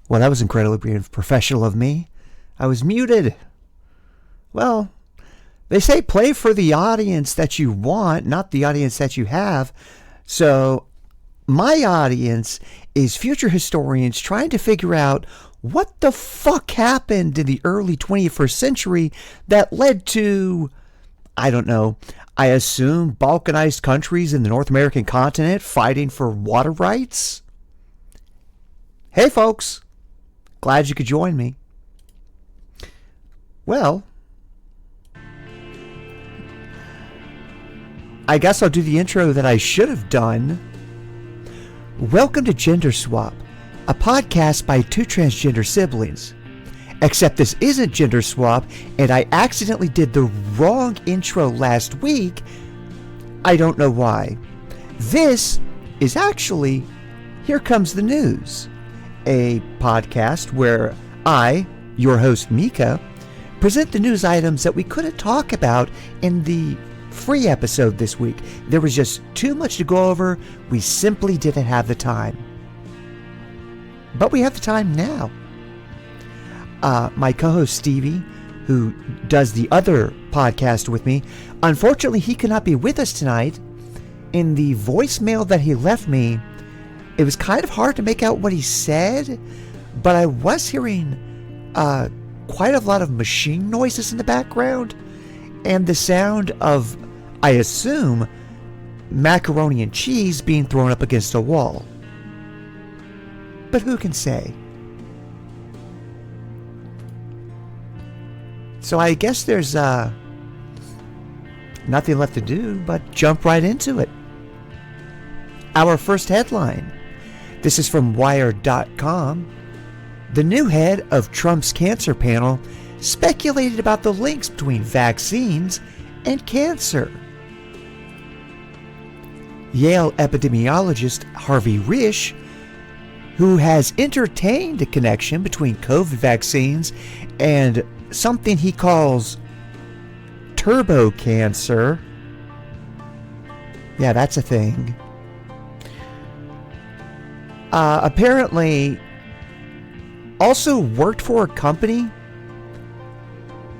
Well, that was incredibly professional of me. I was muted. Well, they say play for the audience that you want, not the audience that you have. So my audience is future historians trying to figure out what the fuck happened in the early 21st century that led to, I don't know, I assume balkanized countries in the North American continent fighting for water rights? Hey folks, glad you could join me. Well, I guess I'll do the intro that I should have done. Welcome to Gender Swap, a podcast by two transgender siblings. Except this isn't Gender Swap, and I accidentally did the wrong intro last week. I don't know why. This is actually Here Comes the News, a podcast where I, your host Mika, present the news items that we couldn't talk about in the free episode this week. There was just too much to go over. We simply didn't have the time. But we have the time now. My co-host Stevie, who does the other podcast with me, unfortunately he could not be with us tonight. In the voicemail that he left me, it was kind of hard to make out what he said, but I was hearing quite a lot of machine noises in the background and the sound of, I assume, macaroni and cheese being thrown up against a wall. But who can say? So I guess there's nothing left to do but jump right into it. Our first headline. This is from Wired.com. The new head of Trump's cancer panel speculated about the links between vaccines and cancer. Yale epidemiologist Harvey Risch, who has entertained a connection between COVID vaccines and something he calls turbo cancer. Yeah, that's a thing. Apparently also worked for a company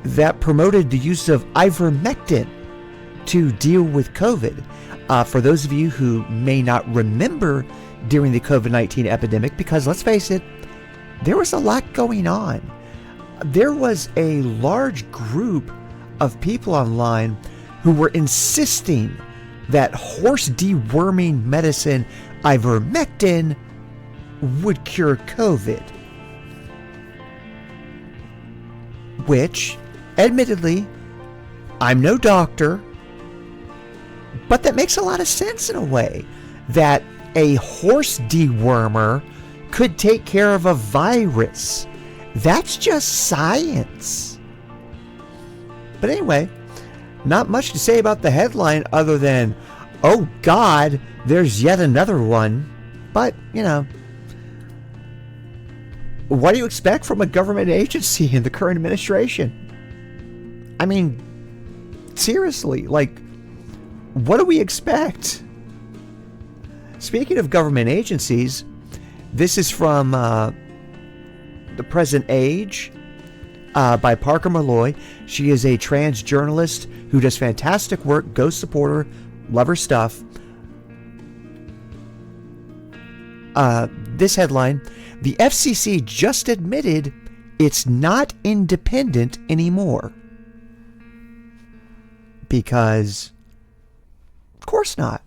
that promoted the use of ivermectin to deal with COVID. For those of you who may not remember during the COVID-19 epidemic, because let's face it, there was a lot going on. There was a large group of people online who were insisting that horse deworming medicine ivermectin would cure COVID. Which, admittedly, I'm no doctor, but that makes a lot of sense in a way, that a horse dewormer could take care of a virus. That's just science. But anyway, not much to say about the headline other than, oh God, there's yet another one. But, you know, what do you expect from a government agency in the current administration? I mean, seriously, like, what do we expect? Speaking of government agencies, this is from The Present Age by Parker Malloy. She is a trans journalist who does fantastic work. Go support her. Love her stuff. This headline: the FCC just admitted it's not independent anymore. Because, of course not.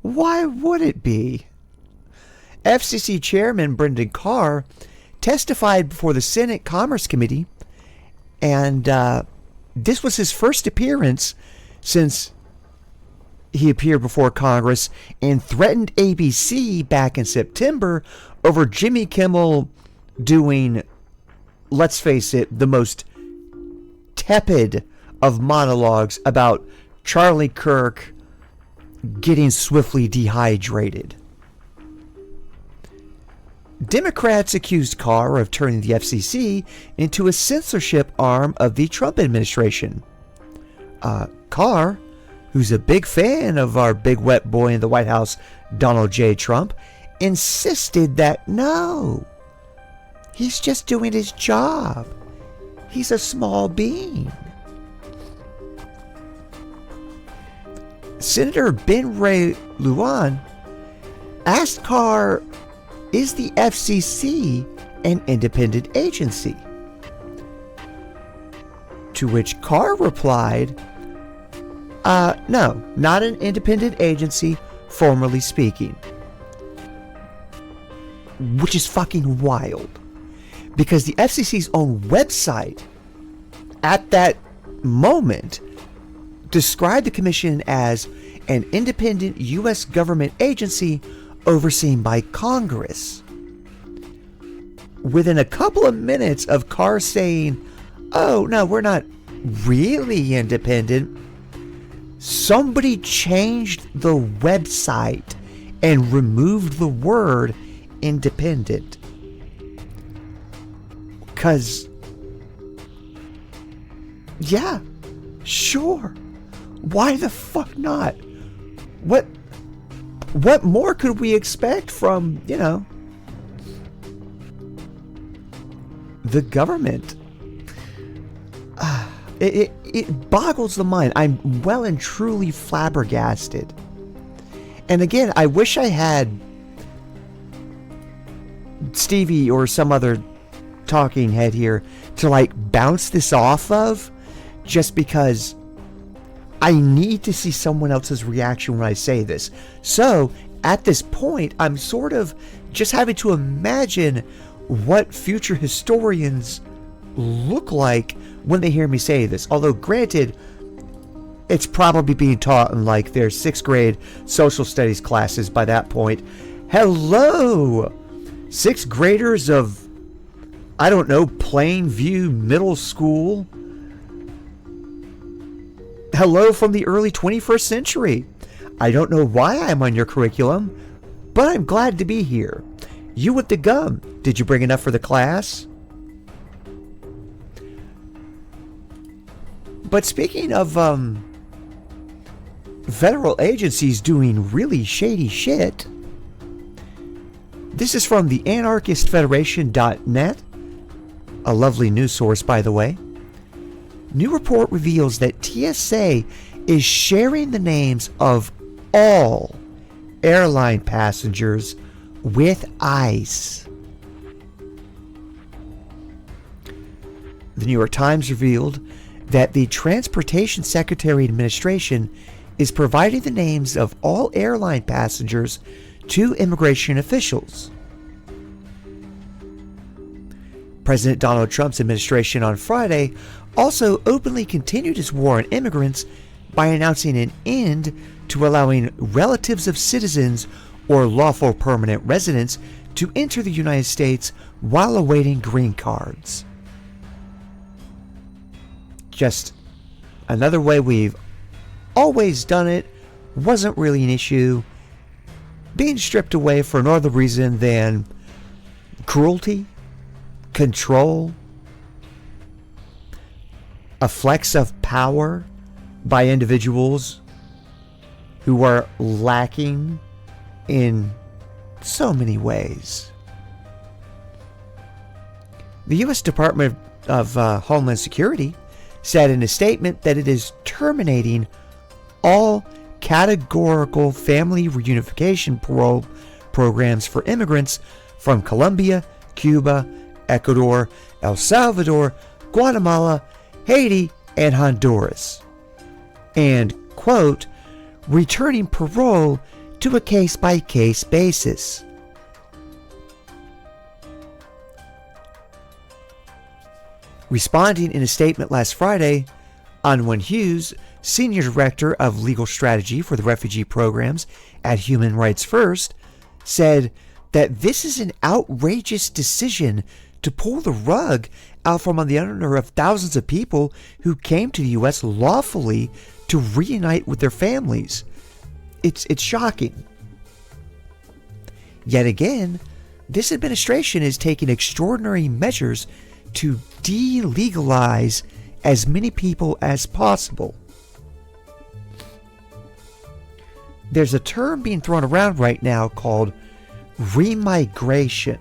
Why would it be? FCC Chairman Brendan Carr testified before the Senate Commerce Committee, and this was his first appearance since he appeared before Congress and threatened ABC back in September over Jimmy Kimmel doing, let's face it, the most tepid of monologues about Charlie Kirk getting swiftly dehydrated. Democrats accused Carr of turning the FCC into a censorship arm of the Trump administration. Carr, who's a big fan of our big wet boy in the White House, Donald J. Trump, insisted that no, he's just doing his job. He's a small being. Senator Ben Ray Lujan asked Carr, is the FCC an independent agency? To which Carr replied, no, not an independent agency, formally speaking. Which is fucking wild. Because the FCC's own website, at that moment, described the commission as an independent U.S. government agency overseen by Congress. Within a couple of minutes of Carr saying, oh, no, we're not really independent, somebody changed the website and removed the word independent. Because, yeah, sure. Why the fuck not? What more could we expect from, the government? It boggles the mind. I'm well and truly flabbergasted. And again, I wish I had Stevie or some other talking head here to bounce this off of, just because I need to see someone else's reaction when I say this. So at this point, I'm sort of just having to imagine what future historians look like when they hear me say this. Although granted, it's probably being taught in their 6th grade social studies classes by that point. Hello, 6th graders of, I don't know, Plainview Middle School. Hello from the early 21st century. I don't know why I'm on your curriculum, but I'm glad to be here. You with the gum, did you bring enough for the class? But speaking of federal agencies doing really shady shit, this is from the anarchistfederation.net, a lovely news source, by the way. New report reveals that TSA is sharing the names of all airline passengers with ICE. The New York Times revealed that the Transportation Secretary Administration is providing the names of all airline passengers to immigration officials. President Donald Trump's administration on Friday also openly continued its war on immigrants by announcing an end to allowing relatives of citizens or lawful permanent residents to enter the United States while awaiting green cards. Just another way we've always done it, wasn't really an issue, being stripped away for no other reason than cruelty, control, a flex of power by individuals who are lacking in so many ways. The U.S. Department of Homeland Security said in a statement that it is terminating all categorical family reunification parole programs for immigrants from Colombia, Cuba, Ecuador, El Salvador, Guatemala, Haiti, and Honduras, and, quote, returning parole to a case-by-case basis. Responding in a statement last Friday, Anwen Hughes, Senior Director of Legal Strategy for the Refugee Programs at Human Rights First, said that this is an outrageous decision to pull the rug out from under of thousands of people who came to the U.S. lawfully to reunite with their families. It's shocking. Yet again, this administration is taking extraordinary measures to delegalize as many people as possible. There's a term being thrown around right now called remigration.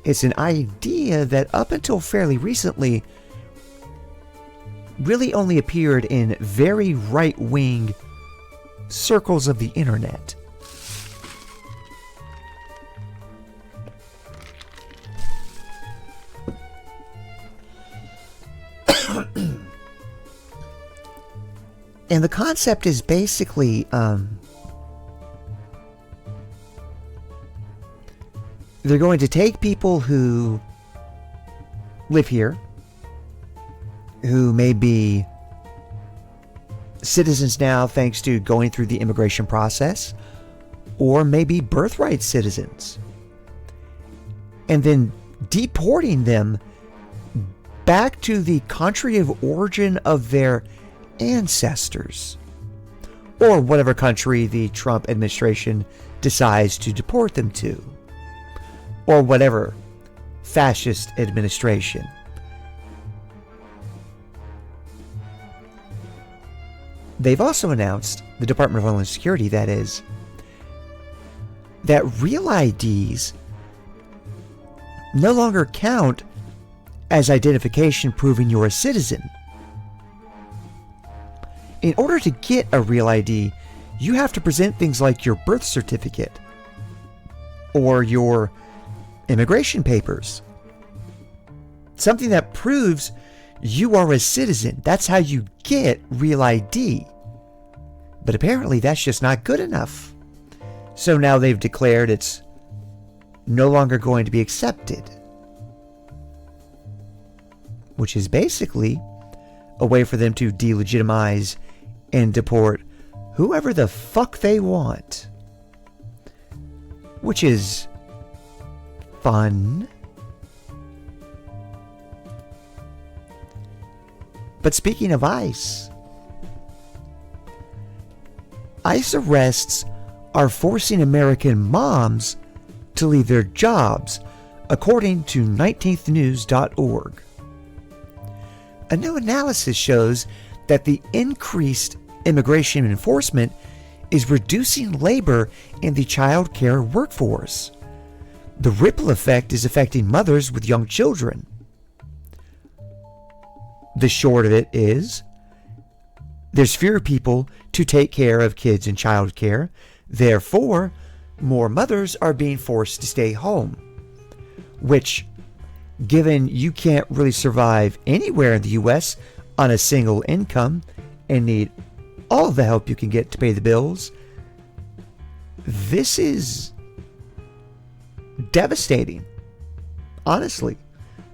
It's an idea that up until fairly recently really only appeared in very right-wing circles of the internet. And the concept is basically they're going to take people who live here, who may be citizens now thanks to going through the immigration process, or maybe birthright citizens, and then deporting them back to the country of origin of their ancestors, or whatever country the Trump administration decides to deport them to, or whatever fascist administration. They've also announced, the Department of Homeland Security that is, that real IDs no longer count as identification proving you're a citizen. In order to get a real ID, you have to present things like your birth certificate or your immigration papers. Something that proves you are a citizen. That's how you get real ID. But apparently that's just not good enough. So now they've declared it's no longer going to be accepted. Which is basically a way for them to delegitimize and deport whoever the fuck they want. Which is fun. But speaking of ICE arrests are forcing American moms to leave their jobs, according to 19thnews.org. A new analysis shows that the increased immigration enforcement is reducing labor in the child care workforce. The ripple effect is affecting mothers with young children. The short of it is, there's fewer people to take care of kids in child care. Therefore, more mothers are being forced to stay home. Which, given you can't really survive anywhere in the U.S. on a single income and need all the help you can get to pay the bills, this is devastating, honestly,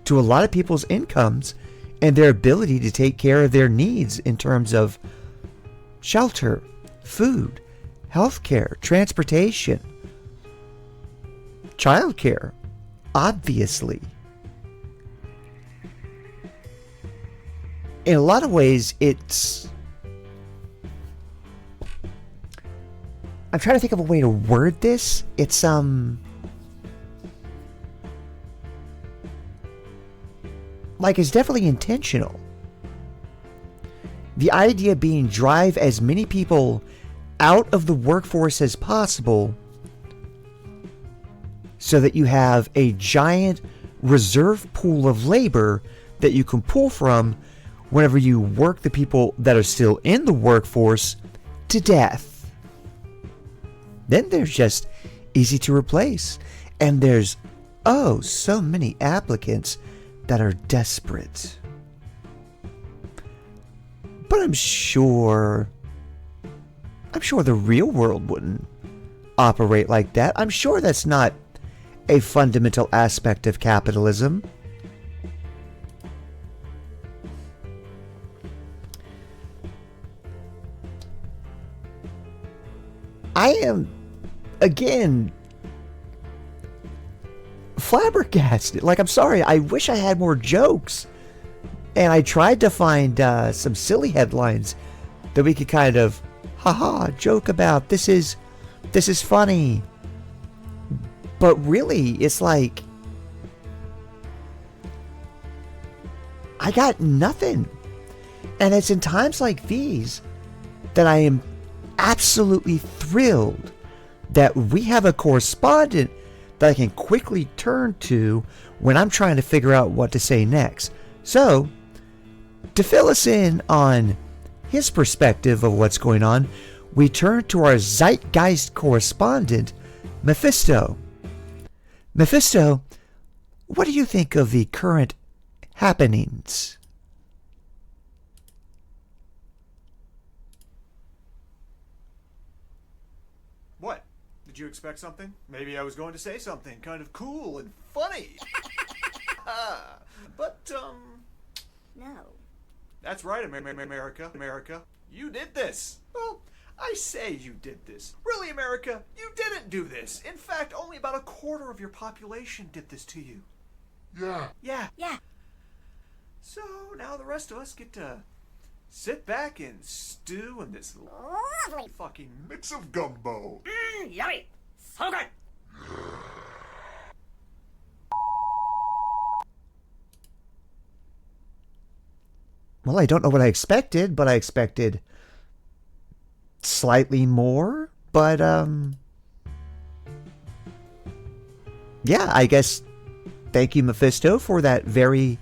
to a lot of people's incomes and their ability to take care of their needs in terms of shelter, food, healthcare, transportation, childcare, obviously. In a lot of ways, it's... I'm trying to think of a way to word this. It's, like, it's definitely intentional. The idea being drive as many people out of the workforce as possible so that you have a giant reserve pool of labor that you can pull from whenever you work the people that are still in the workforce to death. Then there's just easy to replace. And there's, oh, so many applicants that are desperate. But I'm sure the real world wouldn't operate like that. I'm sure that's not a fundamental aspect of capitalism. I am, again, flabbergasted. Like, I'm sorry, I wish I had more jokes. And I tried to find some silly headlines that we could kind of, joke about. This is funny. But really, it's like, I got nothing. And it's in times like these that I am absolutely thrilled that we have a correspondent that I can quickly turn to when I'm trying to figure out what to say next. So, to fill us in on his perspective of what's going on, we turn to our Zeitgeist correspondent, Mephisto. Mephisto, what do you think of the current happenings? What? Did you expect something? Maybe I was going to say something kind of cool and funny. But, No. that's right, America. You did this. Well, I say you did this. Really, America, you didn't do this. In fact, only about a quarter of your population did this to you. Yeah. Yeah. So now the rest of us get to sit back and stew in this Lovely. fucking Mix of gumbo. Yummy. So good. Well, I don't know what I expected, but I expected slightly more. But, yeah, I guess thank you, Mephisto, for that very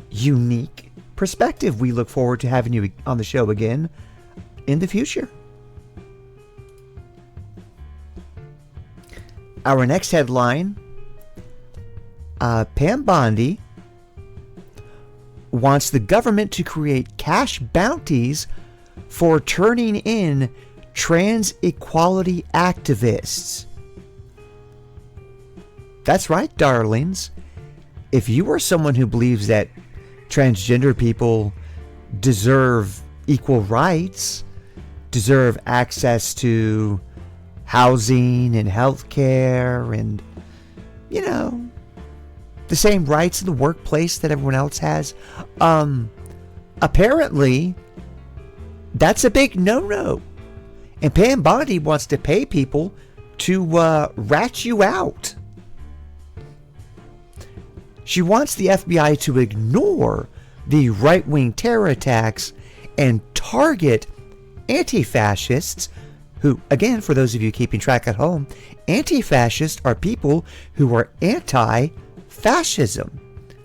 unique perspective. We look forward to having you on the show again in the future. Our next headline, Pam Bondi wants the government to create cash bounties for turning in trans equality activists. That's right, darlings. If you are someone who believes that transgender people deserve equal rights, deserve access to housing and health care and, you know, the same rights in the workplace that everyone else has, apparently that's a big no-no. And Pam Bondi wants to pay people to rat you out. She wants the FBI to ignore the right-wing terror attacks and target anti-fascists who, again, for those of you keeping track at home, anti-fascists are people who are anti-fascism.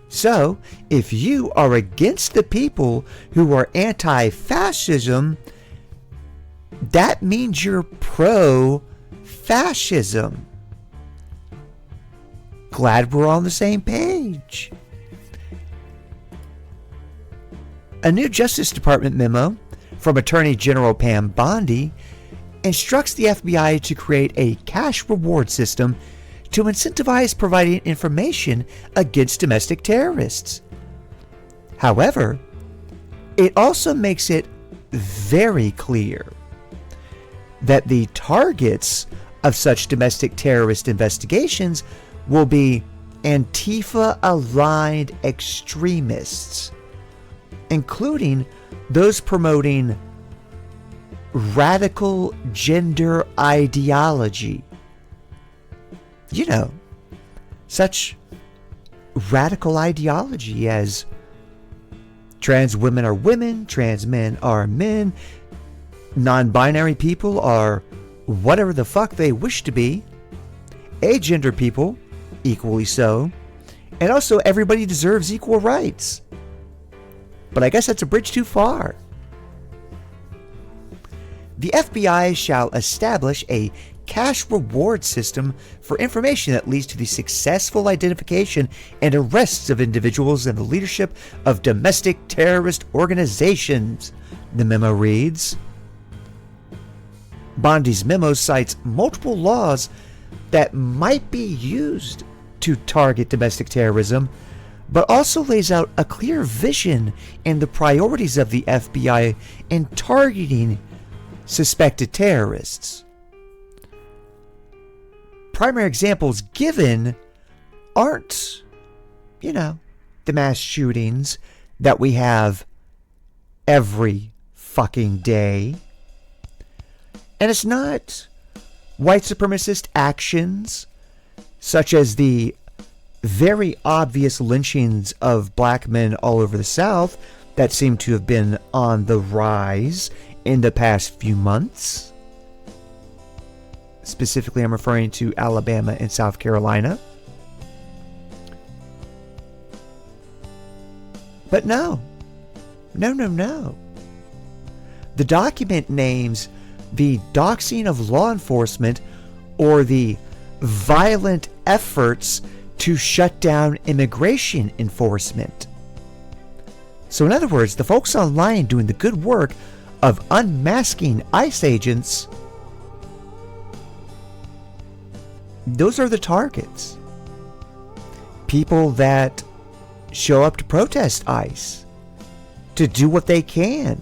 So, if you are against the people who are anti-fascism, that means you're pro-fascism. Glad we're on the same page. A new Justice Department memo from Attorney General Pam Bondi instructs the FBI to create a cash reward system to incentivize providing information against domestic terrorists. However, it also makes it very clear that the targets of such domestic terrorist investigations will be Antifa-aligned extremists, including those promoting radical gender ideology. You know, such radical ideology as trans women are women, trans men are men, non-binary people are whatever the fuck they wish to be, agender people equally so, and also everybody deserves equal rights. But I guess that's a bridge too far. The FBI shall establish a cash reward system for information that leads to the successful identification and arrests of individuals in the leadership of domestic terrorist organizations, the memo reads. Bondi's memo cites multiple laws that might be used to target domestic terrorism, but also lays out a clear vision and the priorities of the FBI in targeting suspected terrorists. Primary examples given aren't, you know, the mass shootings that we have every fucking day. And it's not white supremacist actions such as the very obvious lynchings of black men all over the South that seem to have been on the rise in the past few months. Specifically, I'm referring to Alabama and South Carolina. But no. The document names the doxing of law enforcement or the violent efforts to shut down immigration enforcement. So in other words, the folks online doing the good work of unmasking ICE agents, those are the targets. People that show up to protest ICE, to do what they can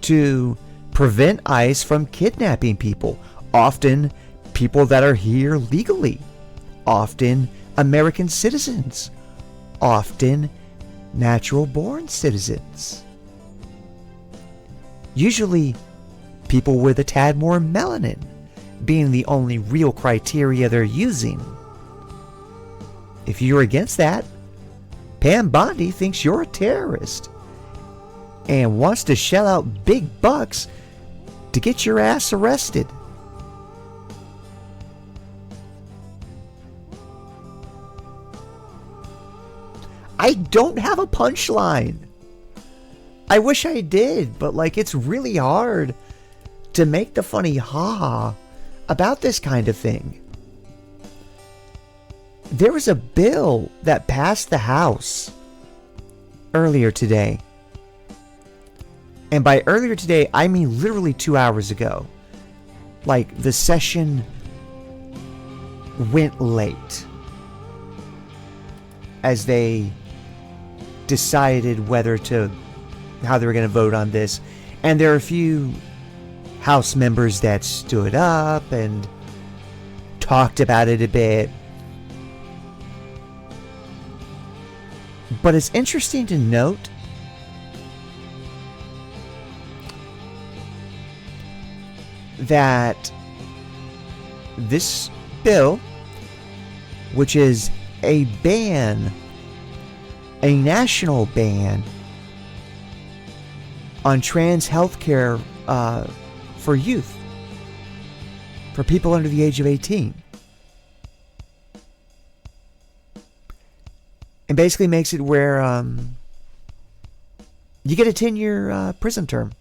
to prevent ICE from kidnapping people, often people that are here legally, often American citizens, often natural-born citizens. Usually people with a tad more melanin being the only real criteria they're using. If you're against that, Pam Bondi thinks you're a terrorist and wants to shell out big bucks to get your ass arrested. I don't have a punchline. I wish I did, but it's really hard to make the funny ha-ha about this kind of thing. There was a bill that passed the House earlier today. And by earlier today, I mean literally 2 hours ago. The session went late as they decided how they were going to vote on this. And there are a few House members that stood up and talked about it a bit. But it's interesting to note that this bill, which is a national ban on trans health care for youth, for people under the age of 18. And basically makes it where you get a 10-year prison term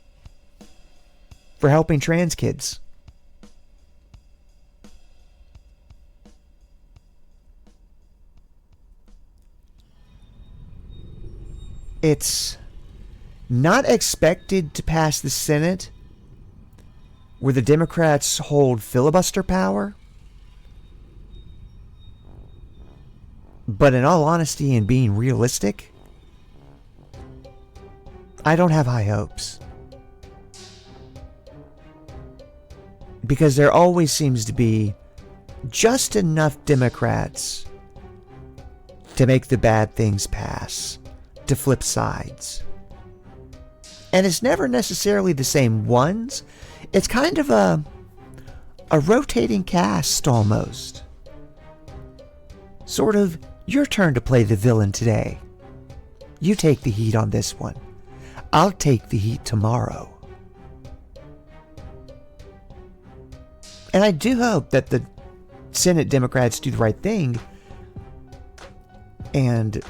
for helping trans kids. It's not expected to pass the Senate, where the Democrats hold filibuster power. But in all honesty and being realistic, I don't have high hopes. Because there always seems to be just enough Democrats to make the bad things pass, to flip sides. And it's never necessarily the same ones. It's kind of a rotating cast almost. Sort of, your turn to play the villain today. You take the heat on this one. I'll take the heat tomorrow. And I do hope that the Senate Democrats do the right thing and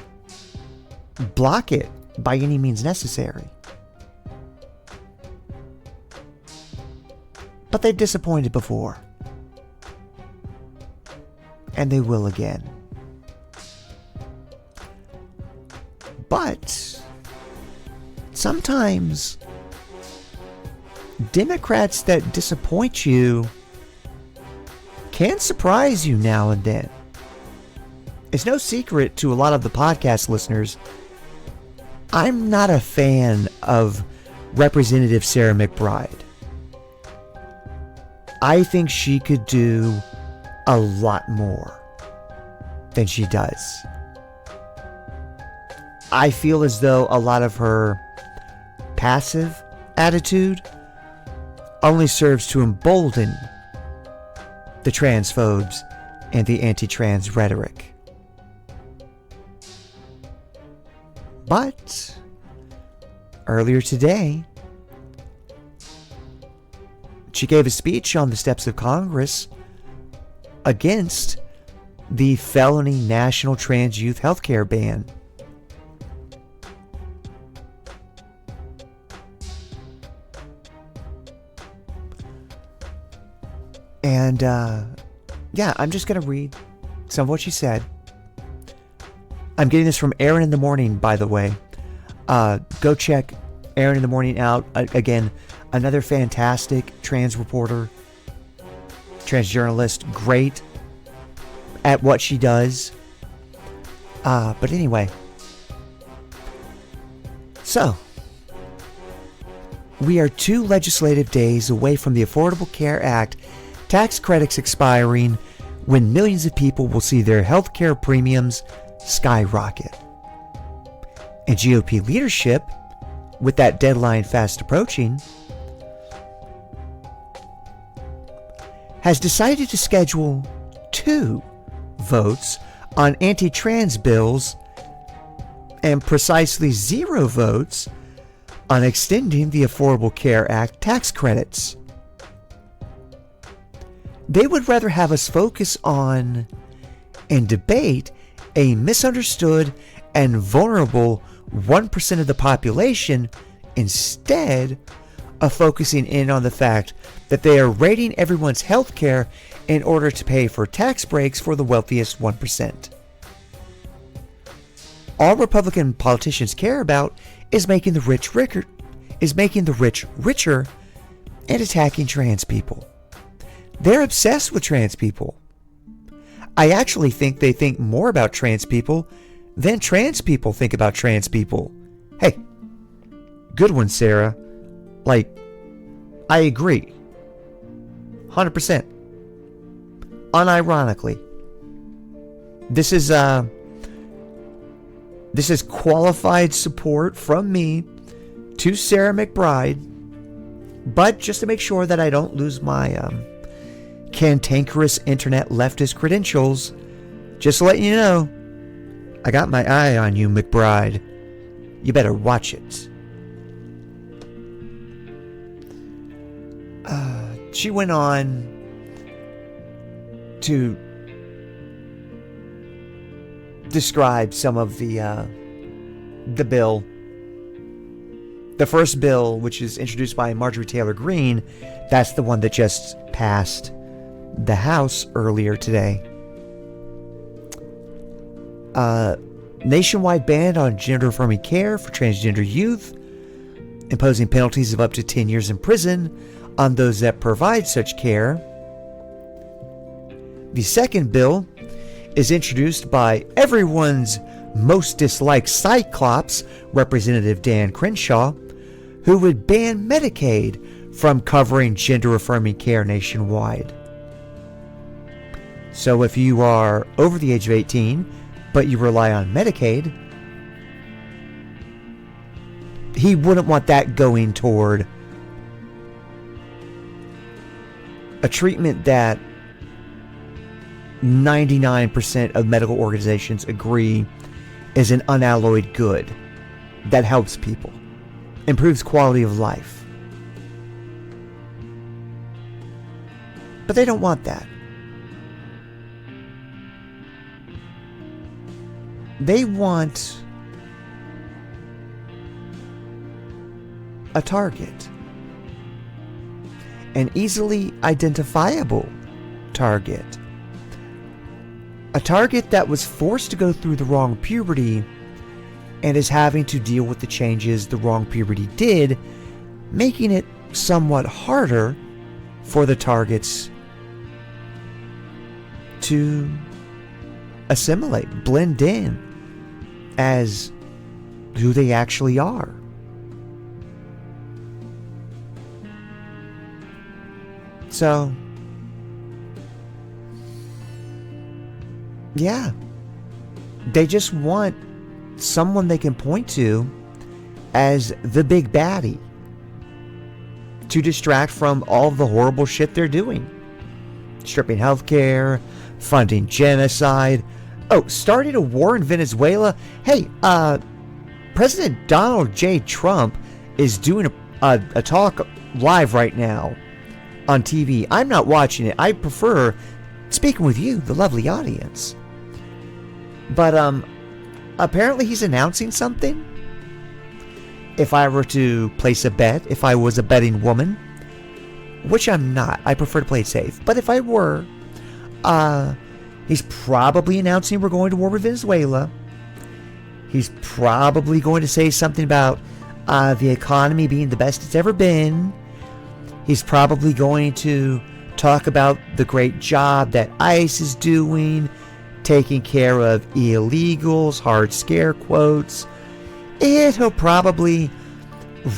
block it by any means necessary. But they've disappointed before. And they will again. But sometimes Democrats that disappoint you can surprise you now and then. It's no secret to a lot of the podcast listeners, I'm not a fan of Representative Sarah McBride. I think she could do a lot more than she does. I feel as though a lot of her passive attitude only serves to embolden the transphobes and the anti-trans rhetoric. But earlier today, she gave a speech on the steps of Congress against the felony national trans youth healthcare ban. And yeah, I'm just going to read some of what she said. I'm getting this from Aaron in the Morning, by the way. Go check Aaron in the Morning out. Again, another fantastic trans reporter, trans journalist, great at what she does. But anyway, so we are 2 legislative days away from the Affordable Care Act tax credits expiring, when millions of people will see their health care premiums skyrocket. And GOP leadership, with that deadline fast approaching, has decided to schedule 2 votes on anti-trans bills and precisely 0 votes on extending the Affordable Care Act tax credits. They would rather have us focus on and debate a misunderstood and vulnerable 1% of the population instead of focusing in on the fact that they are raiding everyone's health care in order to pay for tax breaks for the wealthiest 1%. All Republican politicians care about is making the rich richer and attacking trans people. They're obsessed with trans people. I actually think they think more about trans people than trans people think about trans people. Hey, good one, Sarah. Like, I agree. 100%. Unironically. This is qualified support from me to Sarah McBride, but just to make sure that I don't lose my cantankerous internet leftist credentials, just to let you know, I got my eye on you, McBride. You better watch it. She went on to describe some of the bill. The first bill, which is introduced by Marjorie Taylor Greene, that's the one that just passed the House earlier today. Nationwide ban on gender-affirming care for transgender youth, imposing penalties of up to 10 years in prison on those that provide such care. The second bill is introduced by everyone's most disliked Cyclops, Representative Dan Crenshaw, who would ban Medicaid from covering gender-affirming care nationwide. So if you are over the age of 18, but you rely on Medicaid, he wouldn't want that going toward a treatment that 99% of medical organizations agree is an unalloyed good that helps people, improves quality of life. But they don't want that. They want a target, an easily identifiable target, a target that was forced to go through the wrong puberty and is having to deal with the changes the wrong puberty did, making it somewhat harder for the targets to assimilate, blend in as who they actually are. So, yeah, they just want someone they can point to as the big baddie to distract from all of the horrible shit they're doing. Stripping healthcare, funding genocide, starting a war in Venezuela. Hey, President Donald J. Trump is doing a talk live right now on TV. I'm not watching it. I prefer speaking with you, the lovely audience. But apparently he's announcing something. If I were to place a bet, if I was a betting woman, which I'm not, I prefer to play it safe. But if I were, he's probably announcing we're going to war with Venezuela. He's probably going to say something about the economy being the best it's ever been. He's probably going to talk about the great job that ICE is doing, taking care of illegals, hard scare quotes. And he'll probably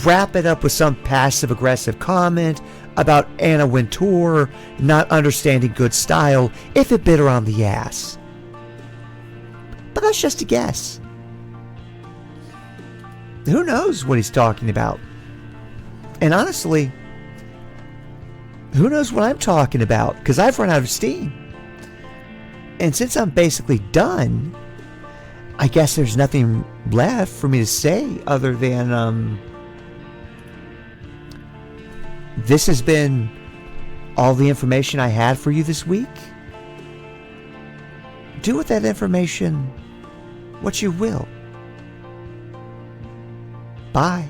wrap it up with some passive-aggressive comment about Anna Wintour not understanding good style if it bit her on the ass. But that's just a guess. Who knows what he's talking about? And honestly, who knows what I'm talking about? Because I've run out of steam. And since I'm basically done, I guess there's nothing left for me to say other than this has been all the information I had for you this week. Do with that information what you will. Bye.